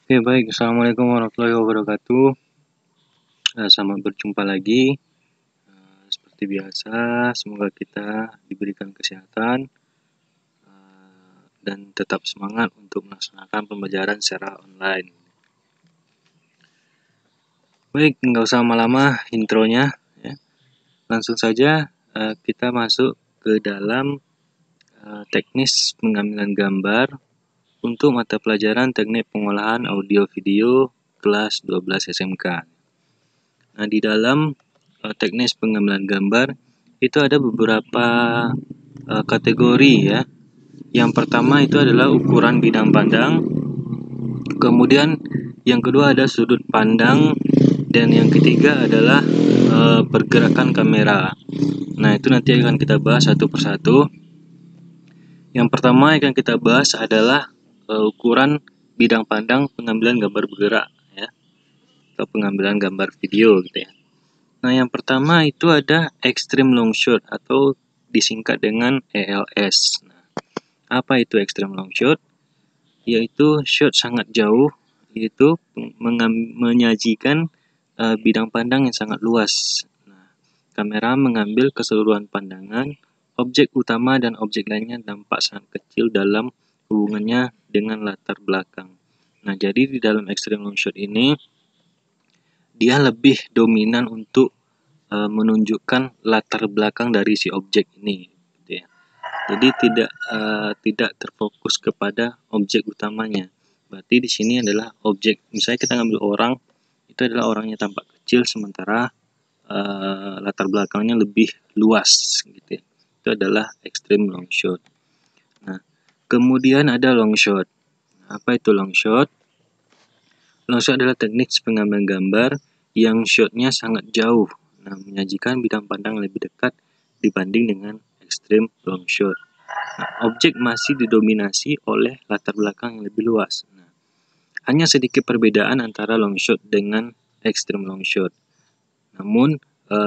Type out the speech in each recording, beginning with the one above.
Oke, baik. Assalamualaikum warahmatullahi wabarakatuh. Selamat berjumpa lagi. Seperti biasa, semoga kita diberikan kesehatan dan tetap semangat untuk melaksanakan pembelajaran secara online. Baik, nggak usah lama-lama intronya, ya. Langsung saja kita masuk ke dalam teknis pengambilan gambar untuk mata pelajaran teknik pengolahan audio video kelas 12 SMK. Nah, di dalam teknis pengambilan gambar itu ada beberapa kategori, ya. Yang pertama itu adalah ukuran bidang pandang, kemudian yang kedua ada sudut pandang, dan yang ketiga adalah pergerakan kamera. Nah, itu nanti akan kita bahas satu persatu. Yang pertama yang akan kita bahas adalah ukuran bidang pandang pengambilan gambar bergerak, ya, atau pengambilan gambar video gitu ya. Nah, yang pertama itu ada extreme long shot atau disingkat dengan ELS. Nah, apa itu extreme long shot? Yaitu shot sangat jauh, yaitu menyajikan bidang pandang yang sangat luas. Nah, kamera mengambil keseluruhan pandangan, objek utama dan objek lainnya nampak sangat kecil dalam hubungannya dengan latar belakang. Nah, jadi di dalam extreme long shot ini, dia lebih dominan untuk menunjukkan latar belakang dari si objek ini, gitu ya. Jadi tidak terfokus kepada objek utamanya. Berarti di sini adalah objek. Misalnya kita ngambil orang, itu adalah orangnya tampak kecil, sementara latar belakangnya lebih luas, gitu ya. Itu adalah extreme long shot. Nah, kemudian ada long shot. Apa itu long shot? Long shot adalah teknik pengambilan gambar yang shotnya sangat jauh. Nah, menyajikan bidang pandang lebih dekat dibanding dengan extreme long shot. Nah, objek masih didominasi oleh latar belakang yang lebih luas. Nah, hanya sedikit perbedaan antara long shot dengan extreme long shot. Namun,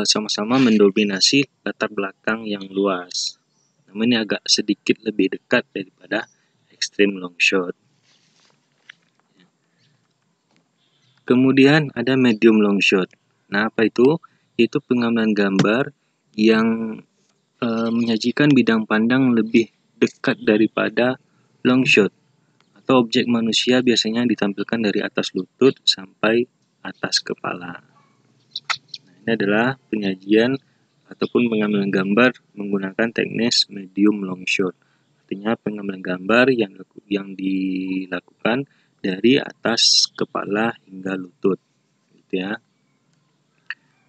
sama-sama mendominasi latar belakang yang luas. Namun ini agak sedikit lebih dekat daripada extreme long shot. Kemudian ada medium long shot. Nah, apa itu? Itu pengambilan gambar yang menyajikan bidang pandang lebih dekat daripada long shot, atau objek manusia biasanya ditampilkan dari atas lutut sampai atas kepala. Nah, ini adalah penyajian ataupun pengambilan gambar menggunakan teknis medium long shot. Artinya pengambilan gambar yang dilakukan dari atas kepala hingga lutut, gitu ya.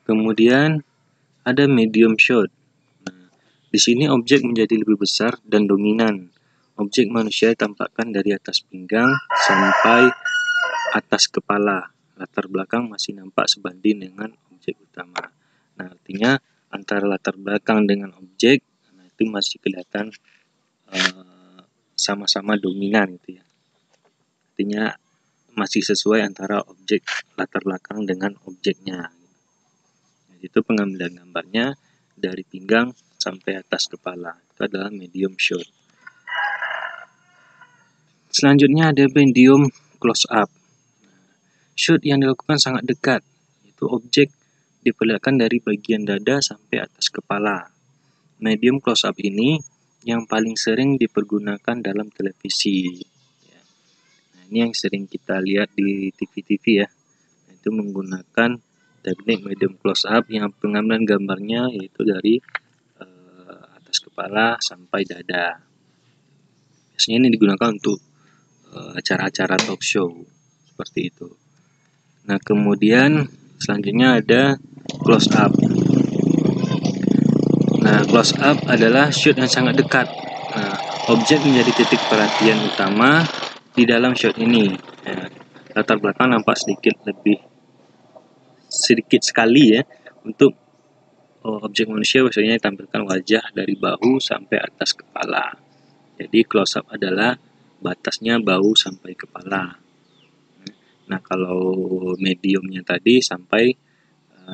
Kemudian ada medium shot. Nah, di sini objek menjadi lebih besar dan dominan. Objek manusia ditampakkan dari atas pinggang sampai atas kepala. Latar belakang masih nampak sebanding dengan objek utama. Nah, artinya antara latar belakang dengan objek, nah itu masih kelihatan sama-sama dominan, gitu ya. Artinya masih sesuai antara objek latar belakang dengan objeknya. Itu pengambilan gambarnya dari pinggang sampai atas kepala. Itu adalah medium shot. Selanjutnya ada medium close up. Shot yang dilakukan sangat dekat. Itu objek diperlihatkan dari bagian dada sampai atas kepala. Medium close up ini yang paling sering dipergunakan dalam televisi. Nah, ini yang sering kita lihat di TV-TV ya. Itu menggunakan teknik medium close up yang pengambilan gambarnya yaitu dari atas kepala sampai dada. Biasanya ini digunakan untuk acara-acara talk show seperti itu. Nah, kemudian selanjutnya ada close up. Nah, close up adalah shoot yang sangat dekat. Nah, objek menjadi titik perhatian utama di dalam shot ini. Nah, latar belakang nampak sedikit sekali ya, untuk objek manusia biasanya ditampilkan wajah dari bahu sampai atas kepala. Jadi close up adalah batasnya bahu sampai kepala. Nah, kalau mediumnya tadi sampai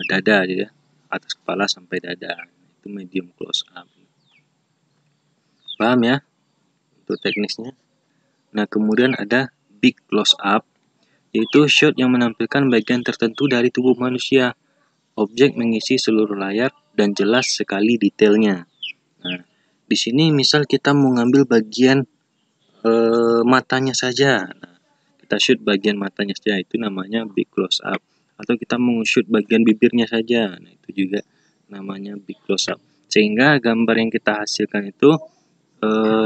dada ya, atas kepala sampai dada. Itu medium close up. Paham ya untuk teknisnya? Nah, kemudian ada big close up yaitu shot yang menampilkan bagian tertentu dari tubuh manusia. Objek mengisi seluruh layar dan jelas sekali detailnya. Nah, di sini misal kita mau ngambil bagian matanya saja. Nah, kita shoot bagian matanya saja, itu namanya big close up. Atau kita mau shoot bagian bibirnya saja, nah itu juga namanya big close up. Sehingga gambar yang kita hasilkan itu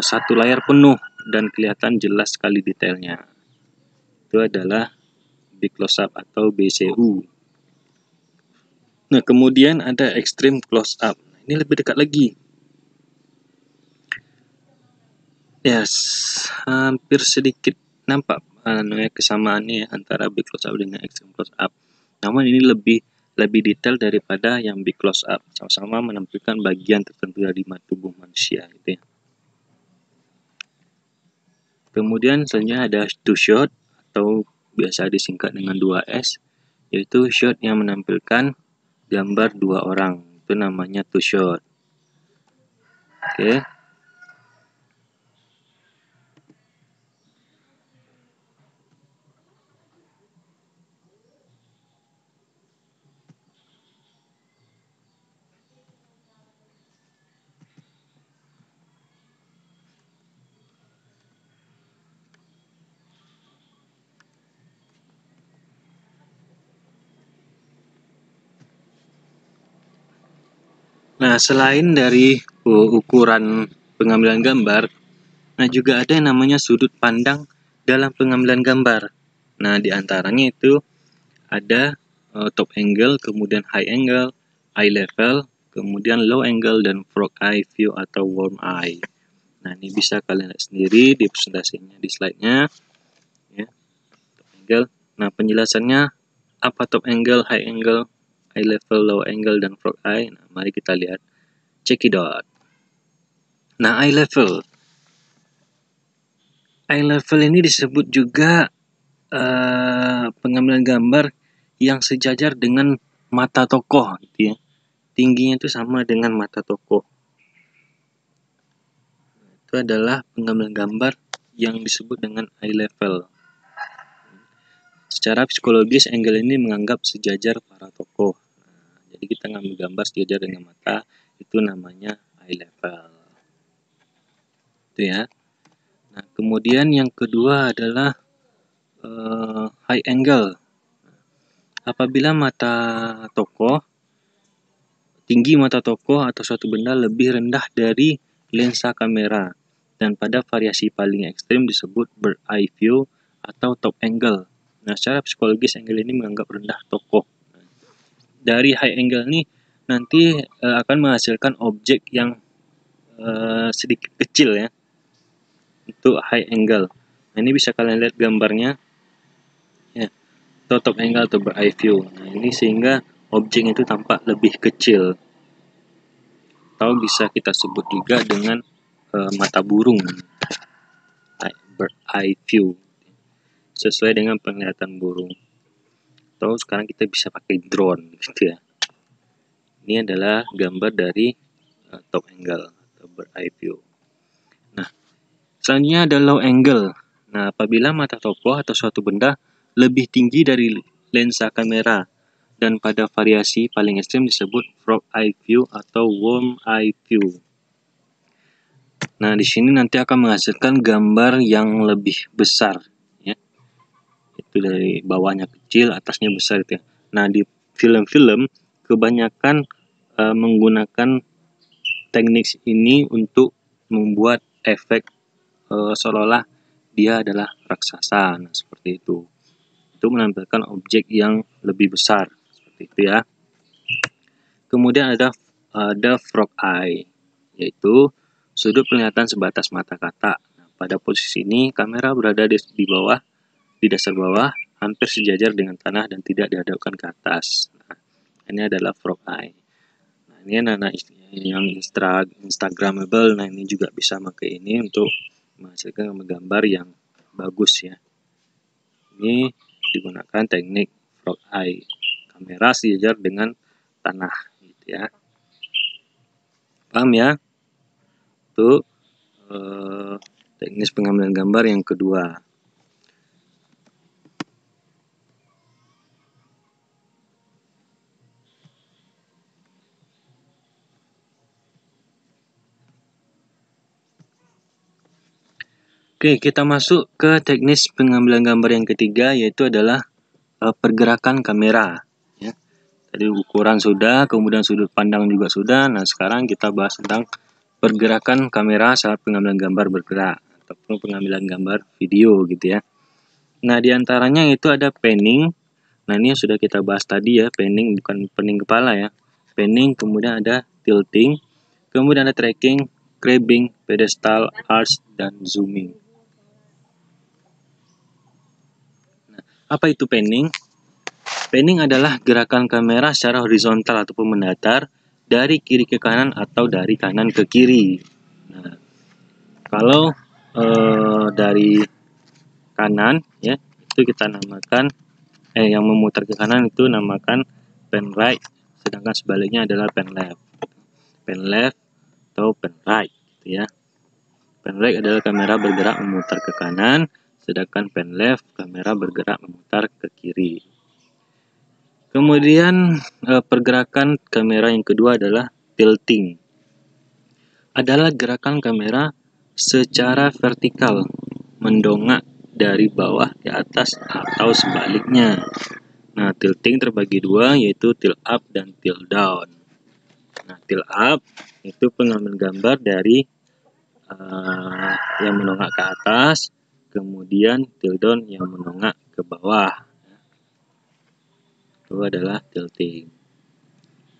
satu layar penuh dan kelihatan jelas sekali detailnya. Itu adalah big close up atau BCU. Nah, kemudian ada extreme close up. Ini lebih dekat lagi. Yes, hampir sedikit nampak kesamaannya ya, antara big close up dengan extreme close up. Namun ini lebih detail daripada yang big close up. Sama-sama menampilkan bagian tertentu dari tubuh manusia gitu ya. Kemudian selanjutnya ada two shot atau biasa disingkat dengan 2S, yaitu shot yang menampilkan gambar dua orang. Itu namanya two shot. Oke. Nah, selain dari ukuran pengambilan gambar, nah juga ada yang namanya sudut pandang dalam pengambilan gambar. Nah, di antaranya itu ada top angle, kemudian high angle, eye level, kemudian low angle, dan frog eye view atau worm eye. Nah, ini bisa kalian lihat sendiri di presentasinya di slide-nya. Ya, top angle. Nah, penjelasannya apa top angle, high angle, eye level, low angle, dan frog eye. Nah, mari kita lihat. Check it out. Nah, eye level. Eye level ini disebut juga pengambilan gambar yang sejajar dengan mata tokoh, gitu ya. Tingginya itu sama dengan mata tokoh. Itu adalah pengambilan gambar yang disebut dengan eye level. Secara psikologis, angle ini menganggap sejajar para tokoh. Nah, jadi kita ngambil gambar sejajar dengan mata, itu namanya eye level. Itu ya. Nah, kemudian yang kedua adalah high angle. Apabila tinggi mata tokoh atau suatu benda lebih rendah dari lensa kamera, dan pada variasi paling ekstrim disebut bird eye view atau top angle. Nah, secara psikologis angle ini menganggap rendah tokoh. Dari high angle ini nanti akan menghasilkan objek yang sedikit kecil ya, untuk high angle. Nah, ini bisa kalian lihat gambarnya ya, atau top angle atau bird eye view. Nah, ini sehingga objek itu tampak lebih kecil, atau bisa kita sebut juga dengan mata burung, bird eye view, sesuai dengan penglihatan burung. Atau sekarang kita bisa pakai drone gitu ya. Ini adalah gambar dari top angle atau bird eye view. Nah, selanjutnya ada low angle. Nah, apabila mata tokoh atau suatu benda lebih tinggi dari lensa kamera, dan pada variasi paling ekstrim disebut frog eye view atau worm eye view. Nah, di sini nanti akan menghasilkan gambar yang lebih besar ya. Itu dari bawahnya kecil, atasnya besar itu ya. Nah, di film-film kebanyakan menggunakan teknik ini untuk membuat efek seolah-olah dia adalah raksasa. Nah, seperti itu. Itu menampilkan objek yang lebih besar seperti itu ya. Kemudian ada frog eye, yaitu sudut penglihatan sebatas mata katak. Nah, pada posisi ini kamera berada di dasar bawah, hampir sejajar dengan tanah dan tidak dihadapkan ke atas. Nah, ini adalah frog eye. Nah, ini anak-anak yang instagramable. Nah, ini juga bisa pakai ini untuk menghasilkan gambar yang bagus ya. Ini digunakan teknik frog eye. Kamera sejajar dengan tanah gitu ya. Paham ya? Itu teknis pengambilan gambar yang kedua. Oke, kita masuk ke teknis pengambilan gambar yang ketiga, yaitu adalah pergerakan kamera. Ya. Tadi ukuran sudah, kemudian sudut pandang juga sudah. Nah, sekarang kita bahas tentang pergerakan kamera saat pengambilan gambar bergerak ataupun pengambilan gambar video gitu ya. Nah, diantaranya itu ada panning. Nah, ini sudah kita bahas tadi ya, panning bukan pening kepala ya. Panning, kemudian ada tilting, kemudian ada tracking, grabbing, pedestal, arch, dan zooming. Apa itu panning? Panning adalah gerakan kamera secara horizontal ataupun mendatar dari kiri ke kanan atau dari kanan ke kiri. Nah, kalau dari kanan ya, itu kita namakan yang memutar ke kanan itu namakan pan right, sedangkan sebaliknya adalah pan left. Pan left atau pan right gitu ya. Pan right adalah kamera bergerak memutar ke kanan, sedangkan pan left kamera bergerak memutar ke kiri. Kemudian pergerakan kamera yang kedua adalah tilting. Adalah gerakan kamera secara vertikal, mendongak dari bawah ke atas atau sebaliknya. Nah, tilting terbagi dua, yaitu tilt up dan tilt down. Nah, tilt up itu pengambil gambar dari yang mendongak ke atas, kemudian tilt down yang mendongak ke bawah. Itu adalah tilting.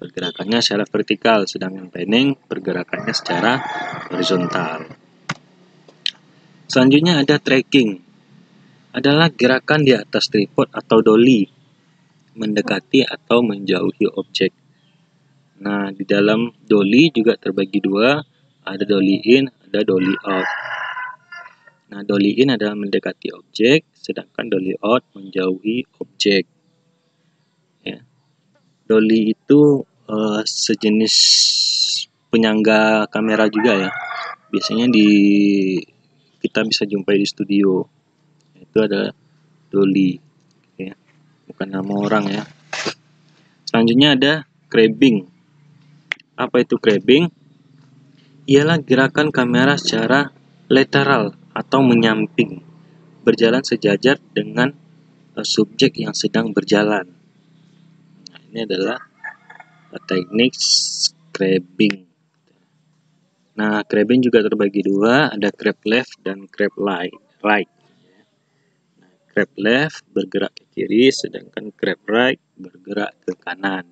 Pergerakannya secara vertikal, sedangkan panning pergerakannya secara horizontal. Selanjutnya ada tracking. Adalah gerakan di atas tripod atau dolly, mendekati atau menjauhi objek. Nah, di dalam dolly juga terbagi dua, ada dolly in, ada dolly out. Nah, dolly in adalah mendekati objek, sedangkan dolly out menjauhi objek. Ya. Dolly itu sejenis penyangga kamera juga ya. Biasanya kita bisa jumpai di studio. Itu adalah dolly, ya. Bukan nama orang ya. Selanjutnya ada grabbing. Apa itu grabbing? Ialah gerakan kamera secara lateral atau menyamping, berjalan sejajar dengan subjek yang sedang berjalan. Nah, ini adalah teknik grabbing. Nah, grabbing juga terbagi dua, ada grab left dan grab right. Nah, grab left bergerak ke kiri, sedangkan grab right bergerak ke kanan.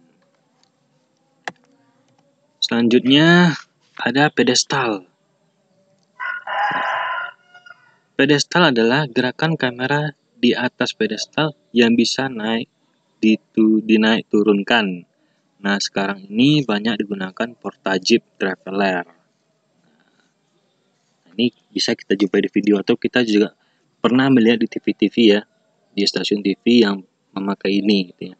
Selanjutnya ada pedestal. Pedestal adalah gerakan kamera di atas pedestal yang bisa dinaik turunkan. Nah, sekarang ini banyak digunakan Portajeep Traveler. Nah, ini bisa kita jumpai di video atau kita juga pernah melihat di TV-TV ya, di stasiun TV yang memakai ini gitu ya.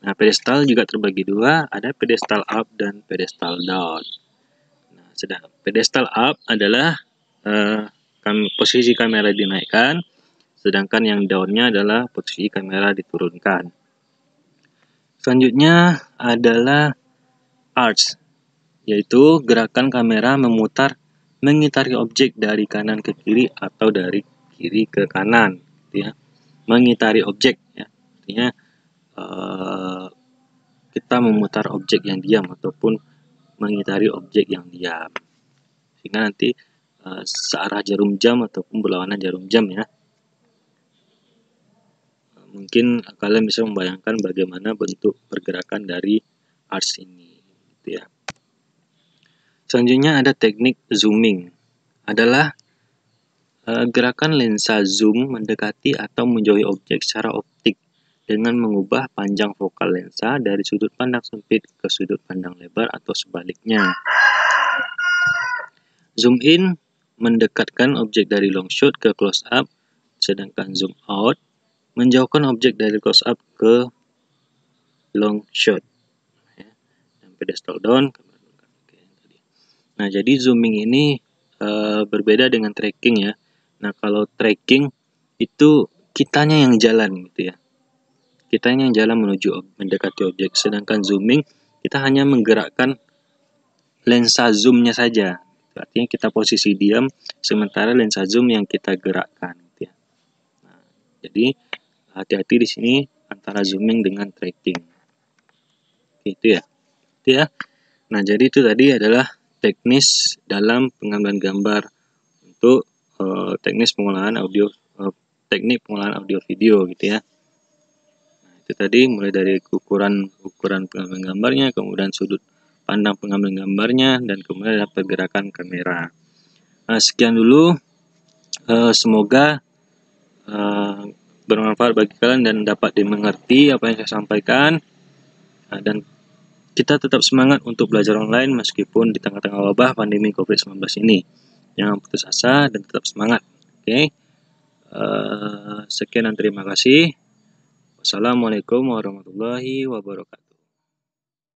Nah, pedestal juga terbagi dua, ada pedestal up dan pedestal down. Nah, sedang pedestal up adalah posisi kamera dinaikkan, sedangkan yang down-nya adalah posisi kamera diturunkan. Selanjutnya adalah arch, yaitu gerakan kamera mengitari objek dari kanan ke kiri atau dari kiri ke kanan, gitu ya. Mengitari objek, ya. Artinya kita memutar objek yang diam ataupun mengitari objek yang diam, sehingga nanti searah jarum jam ataupun berlawanan jarum jam ya. Mungkin kalian bisa membayangkan bagaimana bentuk pergerakan dari arch ini, gitu ya. Selanjutnya ada teknik zooming. Adalah gerakan lensa zoom mendekati atau menjauhi objek secara optik dengan mengubah panjang fokal lensa dari sudut pandang sempit ke sudut pandang lebar atau sebaliknya. Zoom in mendekatkan objek dari long shot ke close up, sedangkan zoom out menjauhkan objek dari close up ke long shot. Dan pedestal down. Nah, jadi zooming ini berbeda dengan tracking ya. Nah, kalau tracking itu kitanya yang jalan gitu ya. Kitanya yang jalan mendekati objek, sedangkan zooming kita hanya menggerakkan lensa zoomnya saja. Artinya kita posisi diam sementara lensa zoom yang kita gerakkan gitu ya. Nah, jadi hati-hati di sini antara zooming dengan tracking. Gitu ya. Itu ya. Nah, jadi itu tadi adalah teknis dalam pengambilan gambar untuk teknik pengolahan audio video gitu ya. Nah, itu tadi mulai dari ukuran pengambilan gambarnya, kemudian sudut pandang pengambilan gambarnya, dan kemudian ada pergerakan kamera. Nah, sekian dulu. Semoga bermanfaat bagi kalian dan dapat dimengerti apa yang saya sampaikan. Dan kita tetap semangat untuk belajar online meskipun di tengah-tengah wabah pandemi COVID-19 ini. Jangan putus asa dan tetap semangat. Oke. Sekian dan terima kasih. Wassalamualaikum warahmatullahi wabarakatuh.